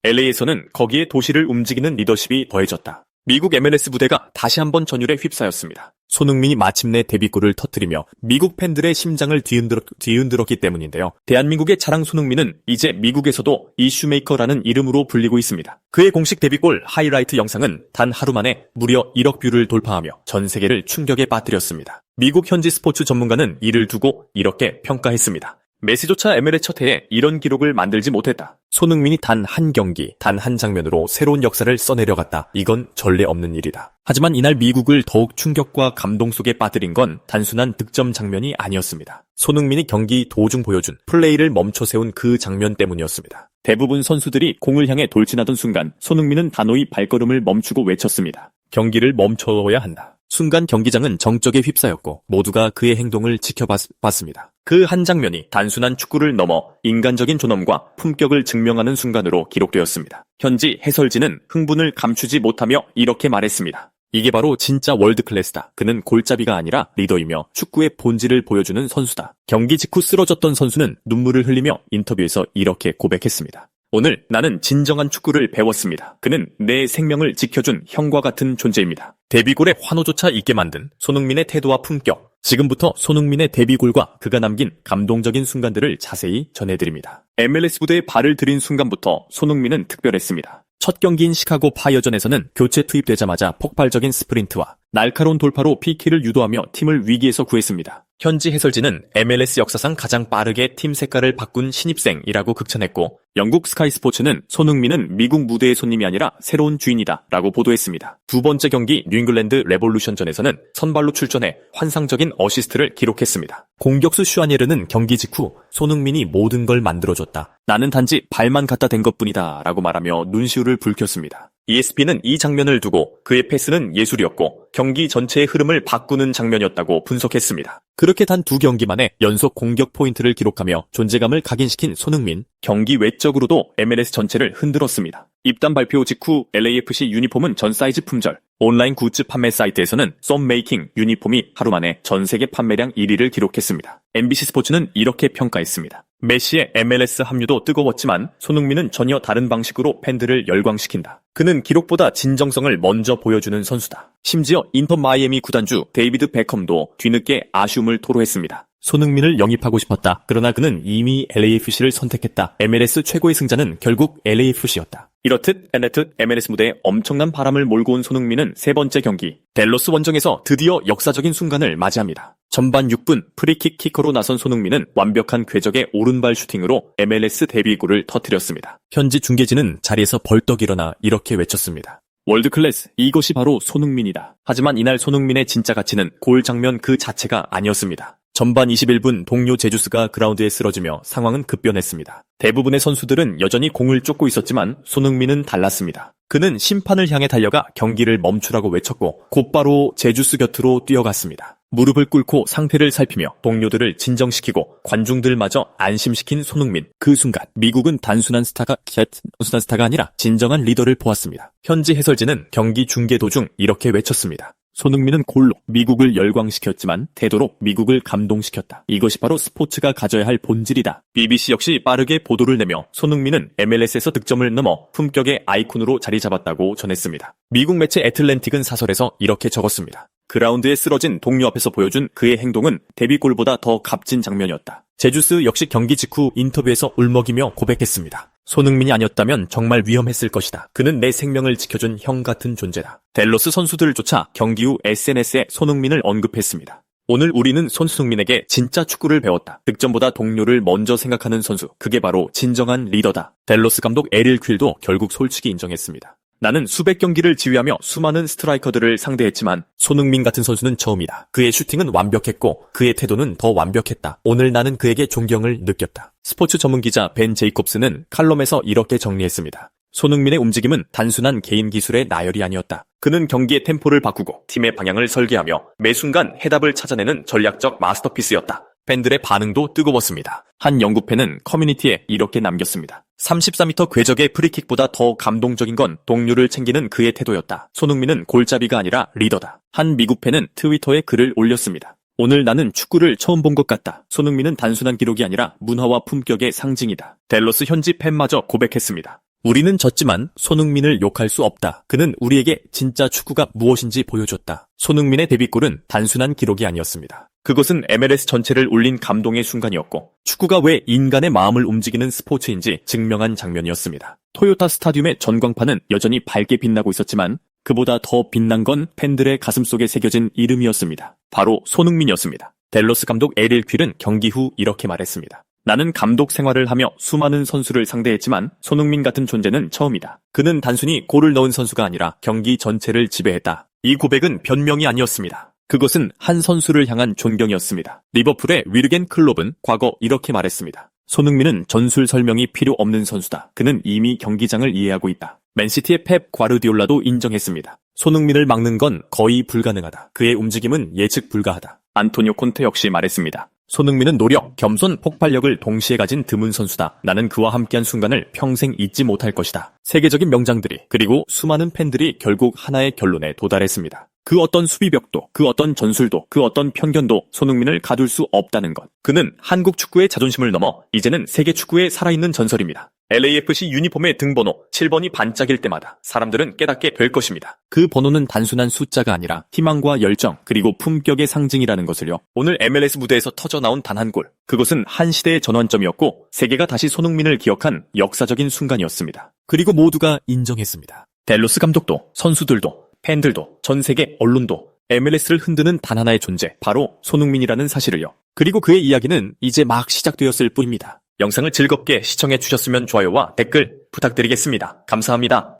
LA에서는 거기에 도시를 움직이는 리더십이 더해졌다. 미국 MLS 무대가 다시 한번 전율에 휩싸였습니다. 손흥민이 마침내 데뷔골을 터뜨리며 미국 팬들의 심장을 뒤흔들었기 때문인데요. 대한민국의 자랑 손흥민은 이제 미국에서도 이슈메이커라는 이름으로 불리고 있습니다. 그의 공식 데뷔골 하이라이트 영상은 단 하루 만에 무려 1억 뷰를 돌파하며 전 세계를 충격에 빠뜨렸습니다. 미국 현지 스포츠 전문가는 이를 두고 이렇게 평가했습니다. 메시조차 MLS 첫 해에 이런 기록을 만들지 못했다. 손흥민이 단 한 경기, 단 한 장면으로 새로운 역사를 써내려갔다. 이건 전례 없는 일이다. 하지만 이날 미국을 더욱 충격과 감동 속에 빠뜨린 건 단순한 득점 장면이 아니었습니다. 손흥민이 경기 도중 보여준 플레이를 멈춰 세운 그 장면 때문이었습니다. 대부분 선수들이 공을 향해 돌진하던 순간 손흥민은 단호히 발걸음을 멈추고 외쳤습니다. 경기를 멈춰야 한다. 순간 경기장은 정적에 휩싸였고 모두가 그의 행동을 지켜봤습니다. 그 한 장면이 단순한 축구를 넘어 인간적인 존엄과 품격을 증명하는 순간으로 기록되었습니다. 현지 해설진은 흥분을 감추지 못하며 이렇게 말했습니다. 이게 바로 진짜 월드클래스다. 그는 골잡이가 아니라 리더이며 축구의 본질을 보여주는 선수다. 경기 직후 쓰러졌던 선수는 눈물을 흘리며 인터뷰에서 이렇게 고백했습니다. 오늘 나는 진정한 축구를 배웠습니다. 그는 내 생명을 지켜준 형과 같은 존재입니다. 데뷔골에 환호조차 있게 만든 손흥민의 태도와 품격. 지금부터 손흥민의 데뷔골과 그가 남긴 감동적인 순간들을 자세히 전해드립니다. MLS 무대에 발을 들인 순간부터 손흥민은 특별했습니다. 첫 경기인 시카고 파이어전에서는 교체 투입되자마자 폭발적인 스프린트와 날카로운 돌파로 PK를 유도하며 팀을 위기에서 구했습니다. 현지 해설진은 MLS 역사상 가장 빠르게 팀 색깔을 바꾼 신입생이라고 극찬했고 영국 스카이 스포츠는 손흥민은 미국 무대의 손님이 아니라 새로운 주인이다 라고 보도했습니다. 두 번째 경기 뉴잉글랜드 레볼루션전에서는 선발로 출전해 환상적인 어시스트를 기록했습니다. 공격수 슈아니에르는 경기 직후 손흥민이 모든 걸 만들어줬다. 나는 단지 발만 갖다 댄 것뿐이다 라고 말하며 눈시울을 붉혔습니다. ESPN은 이 장면을 두고 그의 패스는 예술이었고 경기 전체의 흐름을 바꾸는 장면이었다고 분석했습니다. 그렇게 단 두 경기 만에 연속 공격 포인트를 기록하며 존재감을 각인시킨 손흥민, 경기 외적으로도 MLS 전체를 흔들었습니다. 입단 발표 직후 LAFC 유니폼은 전 사이즈 품절, 온라인 굿즈 판매 사이트에서는 썸메이킹 유니폼이 하루 만에 전 세계 판매량 1위를 기록했습니다. MBC 스포츠는 이렇게 평가했습니다. 메시의 MLS 합류도 뜨거웠지만 손흥민은 전혀 다른 방식으로 팬들을 열광시킨다. 그는 기록보다 진정성을 먼저 보여주는 선수다. 심지어 인터 마이애미 구단주 데이비드 베컴도 뒤늦게 아쉬움을 토로했습니다. 손흥민을 영입하고 싶었다. 그러나 그는 이미 LAFC를 선택했다. MLS 최고의 승자는 결국 LAFC였다. 이렇듯 MLS 무대에 엄청난 바람을 몰고 온 손흥민은 세 번째 경기 댈러스 원정에서 드디어 역사적인 순간을 맞이합니다. 전반 6분 프리킥 키커로 나선 손흥민은 완벽한 궤적의 오른발 슈팅으로 MLS 데뷔골을 터뜨렸습니다. 현지 중계진은 자리에서 벌떡 일어나 이렇게 외쳤습니다. 월드클래스, 이것이 바로 손흥민이다. 하지만 이날 손흥민의 진짜 가치는 골 장면 그 자체가 아니었습니다. 전반 21분 동료 제주스가 그라운드에 쓰러지며 상황은 급변했습니다. 대부분의 선수들은 여전히 공을 쫓고 있었지만 손흥민은 달랐습니다. 그는 심판을 향해 달려가 경기를 멈추라고 외쳤고 곧바로 제주스 곁으로 뛰어갔습니다. 무릎을 꿇고 상태를 살피며 동료들을 진정시키고 관중들마저 안심시킨 손흥민. 그 순간 미국은 단순한 스타가 아니라 진정한 리더를 보았습니다. 현지 해설진은 경기 중계 도중 이렇게 외쳤습니다. 손흥민은 골로 미국을 열광시켰지만 태도로 미국을 감동시켰다. 이것이 바로 스포츠가 가져야 할 본질이다. BBC 역시 빠르게 보도를 내며 손흥민은 MLS에서 득점을 넘어 품격의 아이콘으로 자리 잡았다고 전했습니다. 미국 매체 애틀랜틱은 사설에서 이렇게 적었습니다. 그라운드에 쓰러진 동료 앞에서 보여준 그의 행동은 데뷔골보다 더 값진 장면이었다. 제주스 역시 경기 직후 인터뷰에서 울먹이며 고백했습니다. 손흥민이 아니었다면 정말 위험했을 것이다. 그는 내 생명을 지켜준 형 같은 존재다. 댈러스 선수들을 쫓아 경기 후 SNS에 손흥민을 언급했습니다. 오늘 우리는 손흥민에게 진짜 축구를 배웠다. 득점보다 동료를 먼저 생각하는 선수. 그게 바로 진정한 리더다. 댈러스 감독 에릴 퀼도 결국 솔직히 인정했습니다. 나는 수백 경기를 지휘하며 수많은 스트라이커들을 상대했지만 손흥민 같은 선수는 처음이다. 그의 슈팅은 완벽했고 그의 태도는 더 완벽했다. 오늘 나는 그에게 존경을 느꼈다. 스포츠 전문 기자 벤 제이콥스는 칼럼에서 이렇게 정리했습니다. 손흥민의 움직임은 단순한 개인 기술의 나열이 아니었다. 그는 경기의 템포를 바꾸고 팀의 방향을 설계하며 매 순간 해답을 찾아내는 전략적 마스터피스였다. 팬들의 반응도 뜨거웠습니다. 한 영국 팬은 커뮤니티에 이렇게 남겼습니다. 34m 궤적의 프리킥보다 더 감동적인 건 동료를 챙기는 그의 태도였다. 손흥민은 골잡이가 아니라 리더다. 한 미국 팬은 트위터에 글을 올렸습니다. 오늘 나는 축구를 처음 본 것 같다. 손흥민은 단순한 기록이 아니라 문화와 품격의 상징이다. 댈러스 현지 팬마저 고백했습니다. 우리는 졌지만 손흥민을 욕할 수 없다. 그는 우리에게 진짜 축구가 무엇인지 보여줬다. 손흥민의 데뷔골은 단순한 기록이 아니었습니다. 그것은 MLS 전체를 울린 감동의 순간이었고 축구가 왜 인간의 마음을 움직이는 스포츠인지 증명한 장면이었습니다. 토요타 스타디움의 전광판은 여전히 밝게 빛나고 있었지만 그보다 더 빛난 건 팬들의 가슴속에 새겨진 이름이었습니다. 바로 손흥민이었습니다. 댈러스 감독 에릴 퀼은 경기 후 이렇게 말했습니다. 나는 감독 생활을 하며 수많은 선수를 상대했지만 손흥민 같은 존재는 처음이다. 그는 단순히 골을 넣은 선수가 아니라 경기 전체를 지배했다. 이 고백은 변명이 아니었습니다. 그것은 한 선수를 향한 존경이었습니다. 리버풀의 위르겐 클롭은 과거 이렇게 말했습니다. 손흥민은 전술 설명이 필요 없는 선수다. 그는 이미 경기장을 이해하고 있다. 맨시티의 펩 과르디올라도 인정했습니다. 손흥민을 막는 건 거의 불가능하다. 그의 움직임은 예측 불가하다. 안토니오 콘테 역시 말했습니다. 손흥민은 노력, 겸손, 폭발력을 동시에 가진 드문 선수다. 나는 그와 함께한 순간을 평생 잊지 못할 것이다. 세계적인 명장들이 그리고 수많은 팬들이 결국 하나의 결론에 도달했습니다. 그 어떤 수비벽도, 그 어떤 전술도, 그 어떤 편견도 손흥민을 가둘 수 없다는 것. 그는 한국 축구의 자존심을 넘어 이제는 세계 축구의 살아있는 전설입니다. LAFC 유니폼의 등번호 7번이 반짝일 때마다 사람들은 깨닫게 될 것입니다. 그 번호는 단순한 숫자가 아니라 희망과 열정 그리고 품격의 상징이라는 것을요. 오늘 MLS 무대에서 터져나온 단 한 골. 그것은 한 시대의 전환점이었고 세계가 다시 손흥민을 기억한 역사적인 순간이었습니다. 그리고 모두가 인정했습니다. 댈러스 감독도 선수들도 팬들도 전 세계 언론도 MLS를 흔드는 단 하나의 존재, 바로 손흥민이라는 사실을요. 그리고 그의 이야기는 이제 막 시작되었을 뿐입니다. 영상을 즐겁게 시청해 주셨으면 좋아요와 댓글 부탁드리겠습니다. 감사합니다.